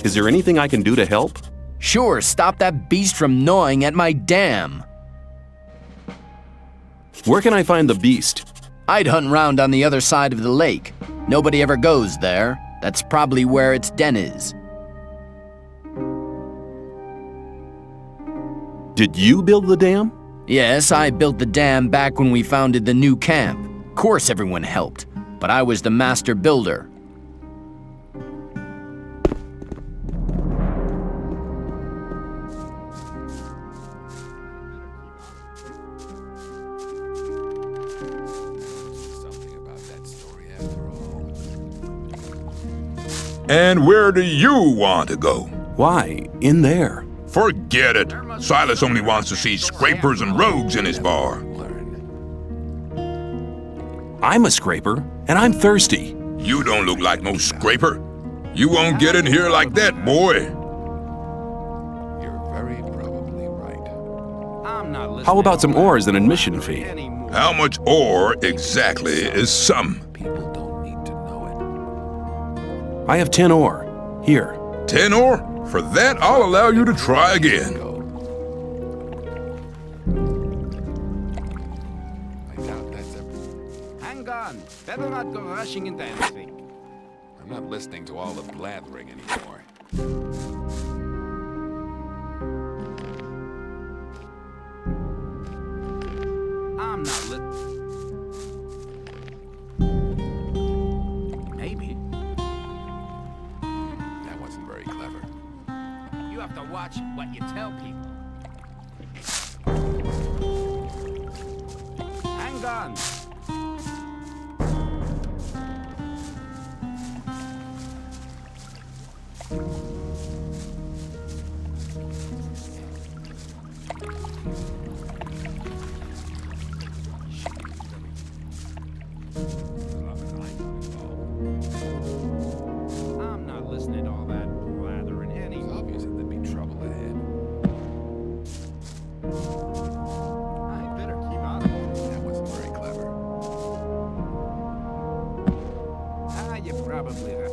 Is there anything I can do to help? Sure, stop that beast from gnawing at my dam. Where can I find the beast? I'd hunt round on the other side of the lake. Nobody ever goes there. That's probably where its den is. Did you build the dam? Yes, I built the dam back when we founded the new camp. Of course everyone helped, but I was the master builder. And where do you want to go? Why, in there. Forget it. Silas only wants to see scrapers and rogues in his bar. I'm a scraper, and I'm thirsty. You don't look like no scraper. You won't get in here like that, boy. You're very probably right. How about some ore as an admission fee? How much ore exactly is some? People don't need to know I have 10 ore. Here. 10 ore? For that, I'll allow you to try again. I doubt that's everything. Hang on. Better not go rushing into anything. I'm not listening to all the blathering anymore. I'm not Maybe. That wasn't very clever. You have to watch what you tell people. Hang on. I'm not listening to all that blathering It's anymore. obvious that there'd be trouble ahead. I better keep out of it. That wasn't very clever. You probably have.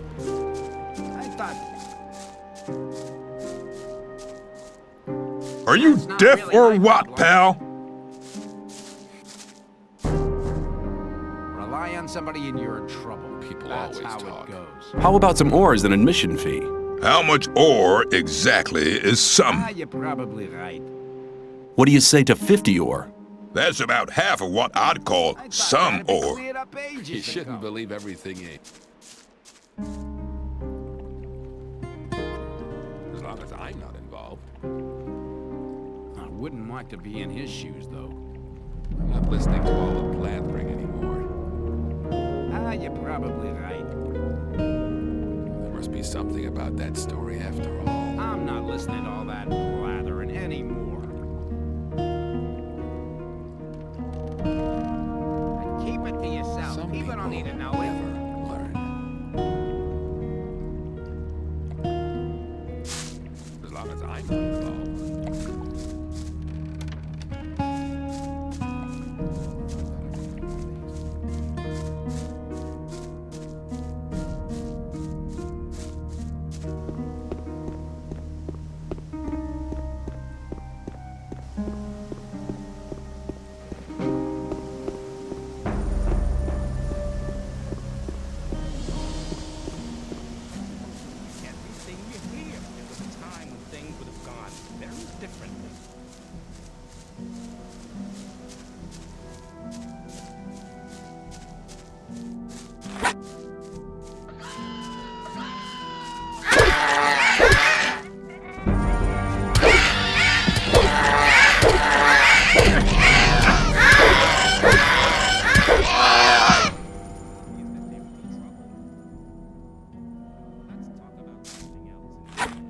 I thought Are you That's not deaf really or my what, problem. pal? rely on somebody and you're in trouble. People That's always how talk. it goes. How about some ore as an admission fee? How much ore exactly is some? You're probably right. What do you say to 50 ore? That's about half of what I'd call I thought some that had been ore. cleared up ages You shouldn't ago. believe everything he... As long as I'm not involved. I wouldn't like to be in his shoes, though. I'm not listening to all the blathering anymore. You're probably right. There must be something about that story after all. I'm not listening to all that blathering anymore. Keep it to yourself. Some People don't need to know it. never learn. As long as I'm not involved. Everything you hear, there was a time when things would have gone very differently. Let's talk about something else.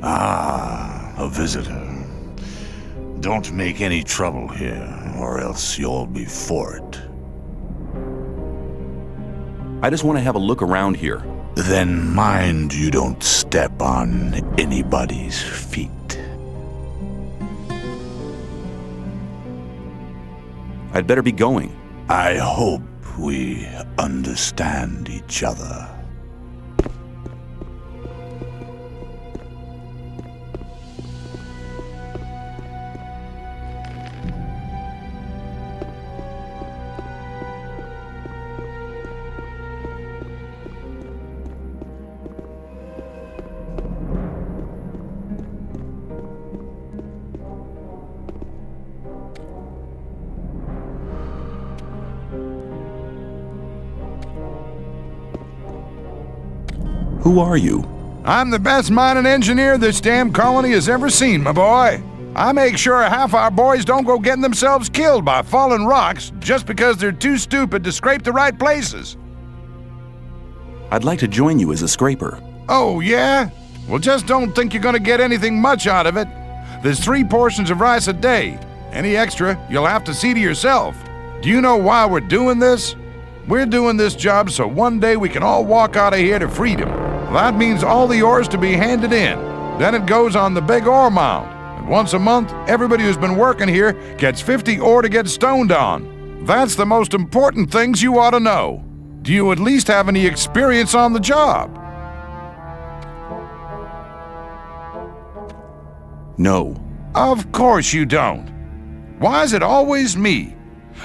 Ah, a visitor. Don't make any trouble here, or else you'll be for it. I just want to have a look around here. Then mind you don't step on anybody's feet. I'd better be going. I hope we understand each other. Who are you? I'm the best mining engineer this damn colony has ever seen, my boy. I make sure half our boys don't go getting themselves killed by falling rocks just because they're too stupid to scrape the right places. I'd like to join you as a scraper. Oh, yeah? Well, just don't think you're gonna get anything much out of it. There's 3 portions of rice a day. Any extra, you'll have to see to yourself. Do you know why we're doing this? We're doing this job so one day we can all walk out of here to freedom. That means all the ore's to be handed in. Then it goes on the big ore mound. And once a month, everybody who's been working here gets 50 ore to get stoned on. That's the most important things you ought to know. Do you at least have any experience on the job? No. Of course you don't. Why is it always me?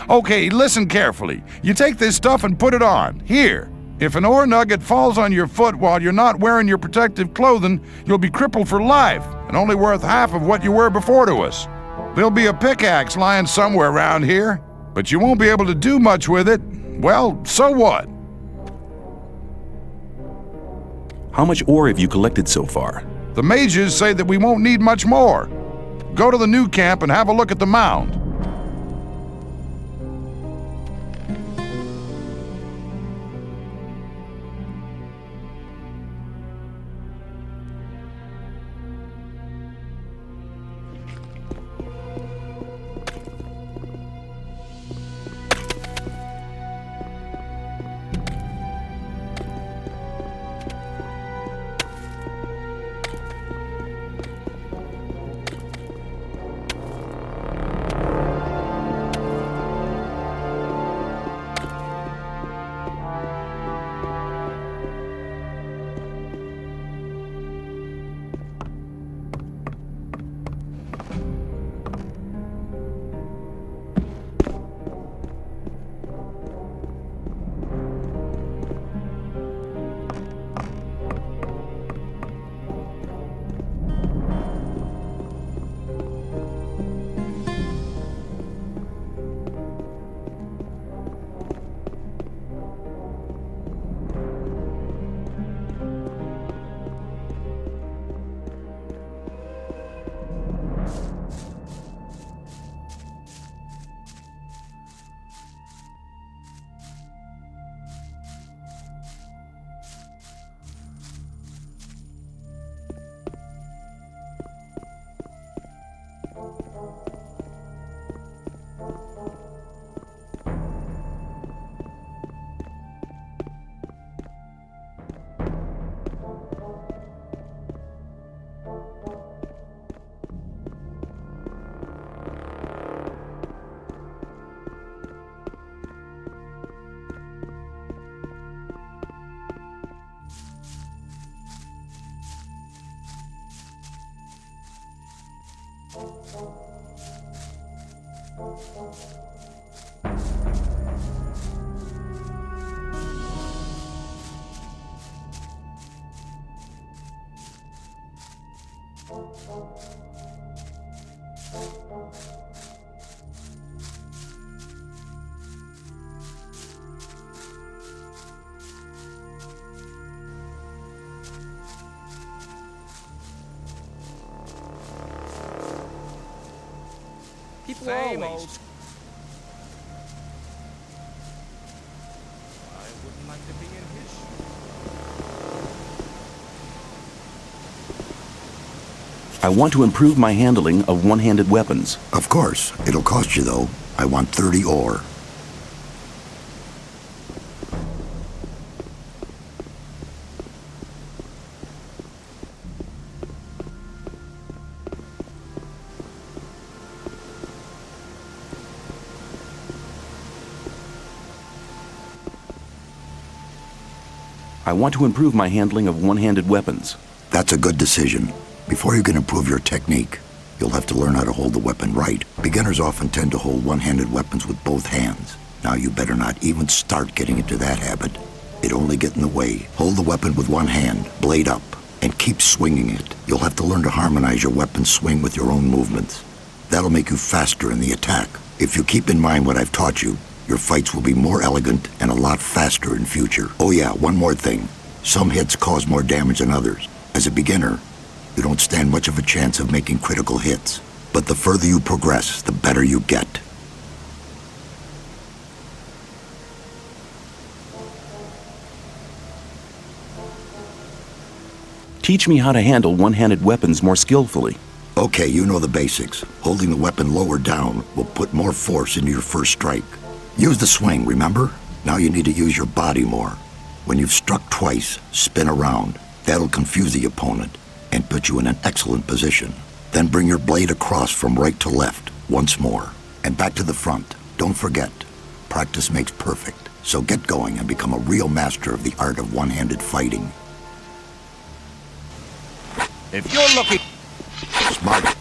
Okay, listen carefully. You take this stuff and put it on. Here. If an ore nugget falls on your foot while you're not wearing your protective clothing, you'll be crippled for life and only worth half of what you were before to us. There'll be a pickaxe lying somewhere around here, but you won't be able to do much with it. Well, so what? How much ore have you collected so far? The mages say that we won't need much more. Go to the new camp and have a look at the mound. People Same always. old. I wouldn't like to be in his shoes. I want to improve my handling of one-handed weapons. Of course. It'll cost you, though. I want 30 ore. I want to improve my handling of one-handed weapons. That's a good decision. Before you can improve your technique, you'll have to learn how to hold the weapon right. Beginners often tend to hold one-handed weapons with both hands. Now you better not even start getting into that habit. It'll only get in the way. Hold the weapon with one hand, blade up, and keep swinging it. You'll have to learn to harmonize your weapon swing with your own movements. That'll make you faster in the attack. If you keep in mind what I've taught you, your fights will be more elegant and a lot faster in future. Oh yeah, one more thing. Some hits cause more damage than others. As a beginner, you don't stand much of a chance of making critical hits. But the further you progress, the better you get. Teach me how to handle one-handed weapons more skillfully. Okay, you know the basics. Holding the weapon lower down will put more force into your first strike. Use the swing, remember? Now you need to use your body more. When you've struck twice, spin around. That'll confuse the opponent and put you in an excellent position. Then bring your blade across from right to left once more. And back to the front. Don't forget, practice makes perfect. So get going and become a real master of the art of one-handed fighting. If you're looking... Smart.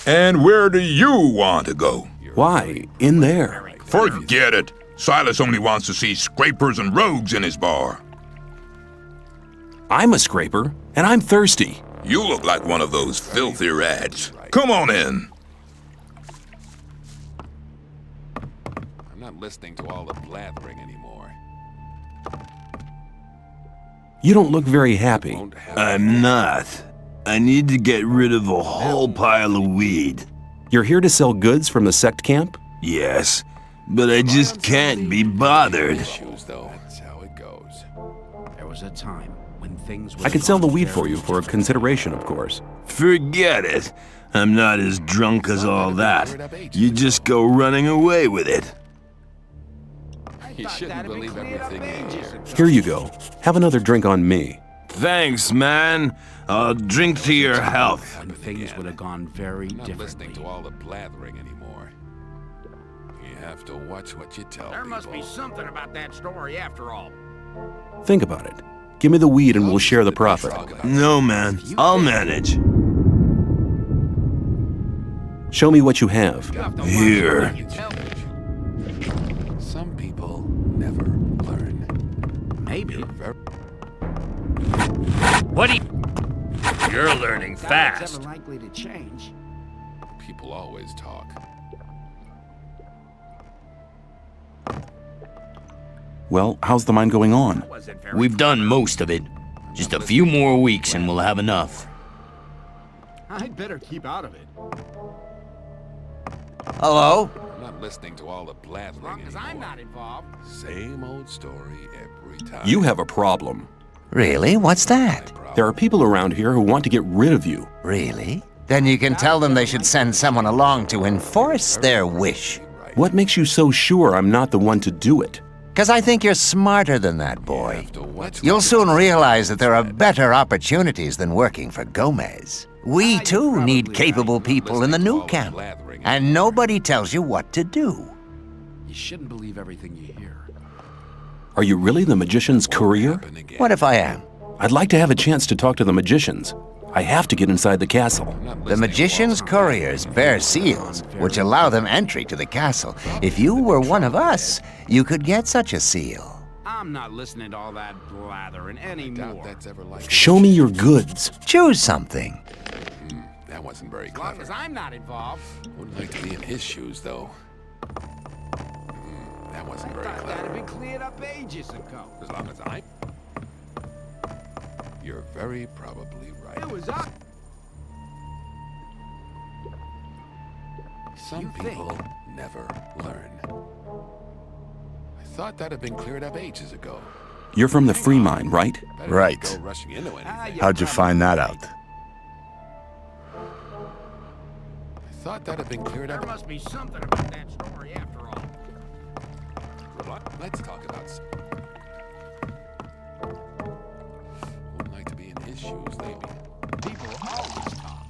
And where do you want to go? Why, in there. Forget it. Silas only wants to see scrapers and rogues in his bar. I'm a scraper, and I'm thirsty. You look like one of those filthy rats. Come on in. I'm not listening to all the blathering anymore. You don't look very happy. Won't have I'm not. I need to get rid of a whole pile of weed. You're here to sell goods from the sect camp? Yes, but I just can't be bothered. issues, though. That's how it goes. There was a time when things I could sell the weed for you for a consideration, of course. Forget it. I'm not as drunk as all that. You just go running away with it. You shouldn't believe everything you hear. Here you go. Have another drink on me. Thanks, man. I'll drink to your health. And things would have gone very I'm not differently. listening to all the blathering anymore. You have to watch what you tell There people. must be something about that story after all. Think about it. Give me the weed and we'll share the profit. No, man. I'll manage. Show me what you have. Here. Some people never learn. Maybe. What are you... You're learning It's fast. ever likely to change. People always talk. Well, how's the mine going on? We've done most of it. Just a few more weeks and we'll have enough. I'd better keep out of it. Hello? I'm not listening to all the blathering As long as I'm anymore. not involved. Same old story every time. You have a problem. Really? What's that? There are people around here who want to get rid of you. Really? Then you can tell them they should send someone along to enforce their wish. right. What makes you so sure I'm not the one to do it? 'Cause I think you're smarter than that, boy. After what? You'll soon realize that there are better opportunities than working for Gomez. We, too, need capable people in the new camp. And nobody tells you what to do. You shouldn't believe everything you hear. Are you really the magician's courier? What if I am? I'd like to have a chance to talk to the magicians. I have to get inside the castle. The magician's couriers bear seals, which allow them entry to the castle. If you were one of us, you could get such a seal. I'm not listening to all that blathering anymore. That's ever like Show me your goods. Choose something. That wasn't very As long clever. as I'm not involved. Wouldn't like to be in his shoes, though. That wasn't very Thought that'd clever. been cleared up ages ago. As long as I... You're very probably right. It was up. Some You think? people never learn. I thought that had been cleared up ages ago. You're from the Free Mine, right? Better Right. not go rushing into anything. How'd you find that out? I thought that had been cleared There up. must be something about that story after all. Let's talk about... Wouldn't like to be in his shoes, maybe. People always talk.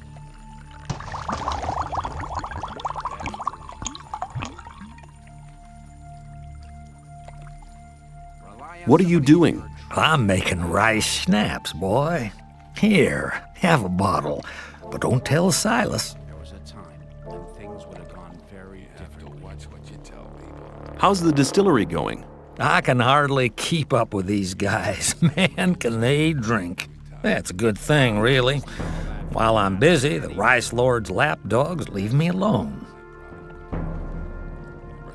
What are you doing? I'm making rice schnapps, boy. Here, have a bottle. But don't tell Silas. There was a time when things would have gone very differently. Watch what you tell people. How's the distillery going? I can hardly keep up with these guys. Man, can they drink. That's a good thing, really. While I'm busy, the Rice Lord's lapdogs leave me alone.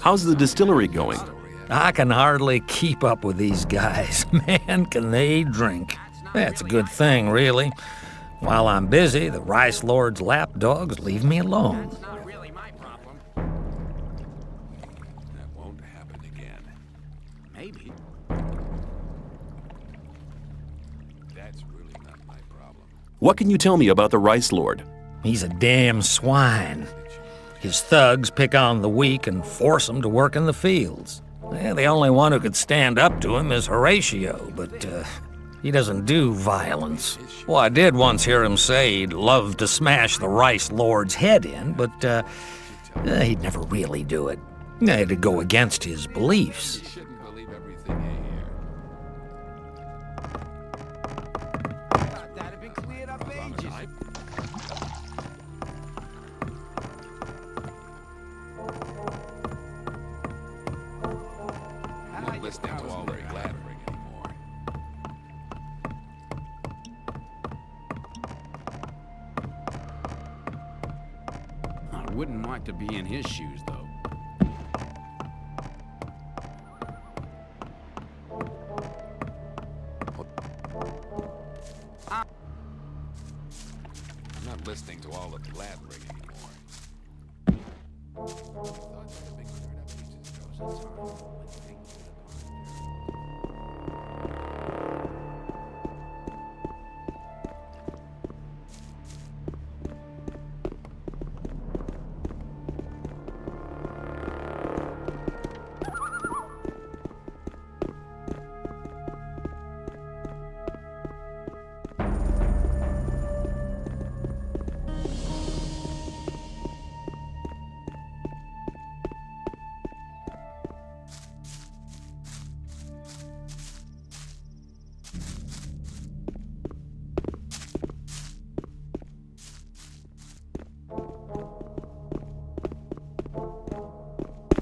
How's the distillery going? I can hardly keep up with these guys. Man, can they drink. That's a good thing, really. While I'm busy, the Rice Lord's lapdogs leave me alone. That's not really my problem. That won't happen again. Maybe. That's really not my problem. What can you tell me about the Rice Lord? He's a damn swine. His thugs pick on the weak and force them to work in the fields. The only one who could stand up to him is Horatio, but he doesn't do violence. Well, I did once hear him say he'd love to smash the Rice Lord's head in, but he'd never really do it. It'd go against his beliefs. You shouldn't believe everything you hear. Thought that'd been cleared up ages ago. I'm not listening to all the blathering anymore. I wouldn't like to be in his shoes, though. I'm not listening to all the blathering anymore. I thought that had been cleared up ages ago.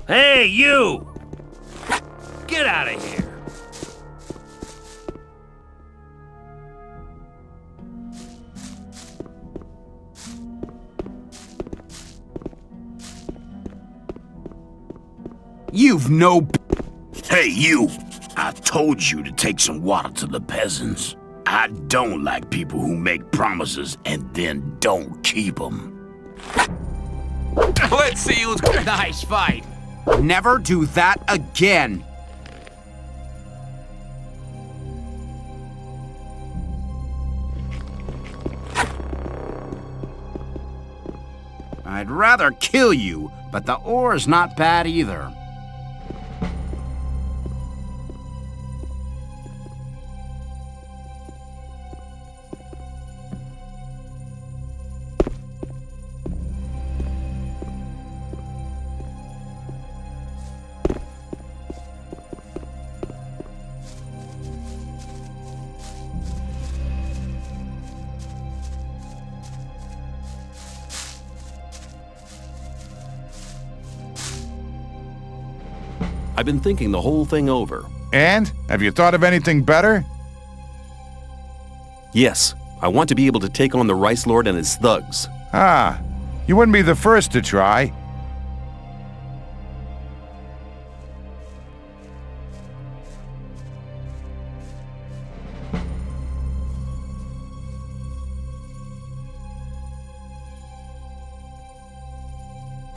Hey, you! Get out of here! You've no... Hey, you! I told you to take some water to the peasants. I don't like people who make promises and then don't keep them. Let's see who's... Nice fight. Never do that again. I'd rather kill you, but the ore's not bad either. I've been thinking the whole thing over. And? Have you thought of anything better? Yes, I want to be able to take on the Rice Lord and his thugs. Ah, you wouldn't be the first to try.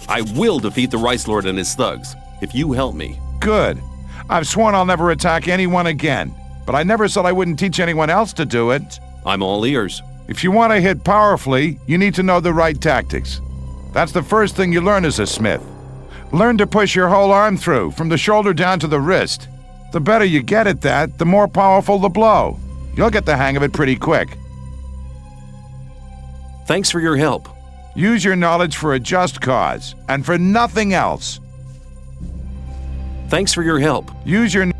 I will defeat the Rice Lord and his thugs, if you help me. Good. I've sworn I'll never attack anyone again, but I never said I wouldn't teach anyone else to do it. I'm all ears. If you want to hit powerfully, you need to know the right tactics. That's the first thing you learn as a smith. Learn to push your whole arm through, from the shoulder down to the wrist. The better you get at that, the more powerful the blow. You'll get the hang of it pretty quick. Thanks for your help. Use your knowledge for a just cause, and for nothing else. Thanks for your help. Use your...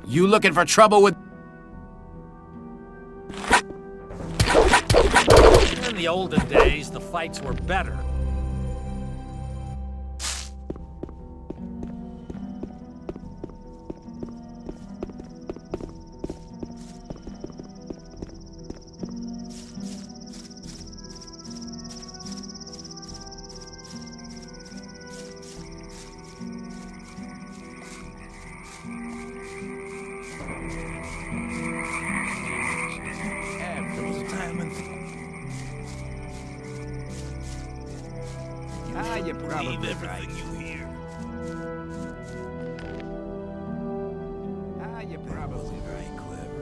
You looking for trouble with... In the olden days, the fights were better. You probably Believe everything you hear. You're probably Very clever.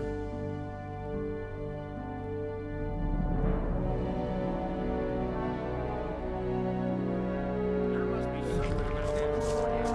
There must be something about this for you.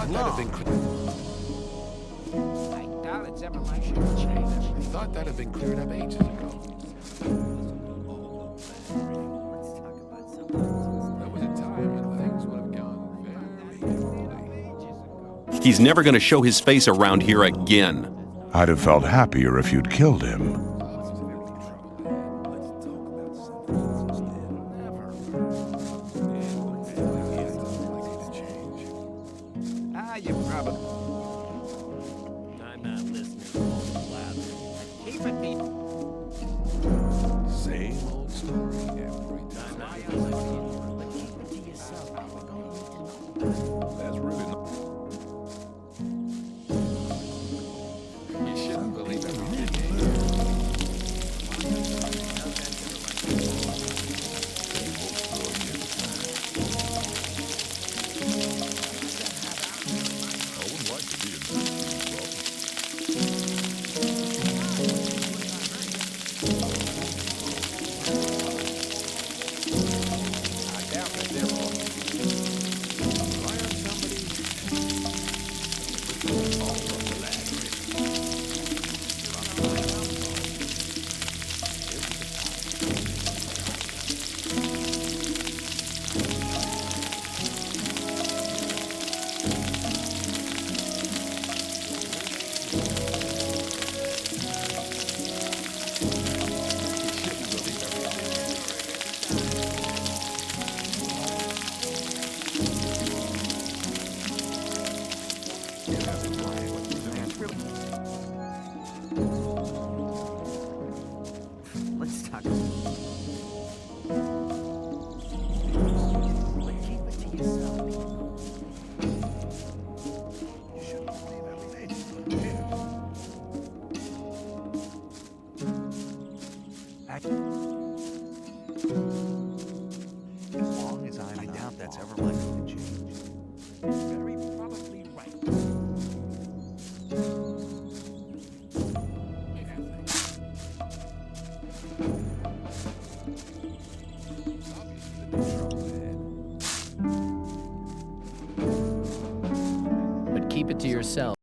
thought that had been I doubt it's ever likely to change. I thought that had been cleared up ages ago. There was a time when things would have gone very differently. He's never going to show his face around here again. I'd have felt happier if you'd killed him. You probably. I'm not listening. Keep it deep. Same old story every time. But keep it to yourself. We're going to need to know. That's really not. You shouldn't believe everything. Let's talk. But keep it to yourself. You shouldn't believe everything. As long as I doubt that's ever likely to change. Very probably right. But keep it to yourself.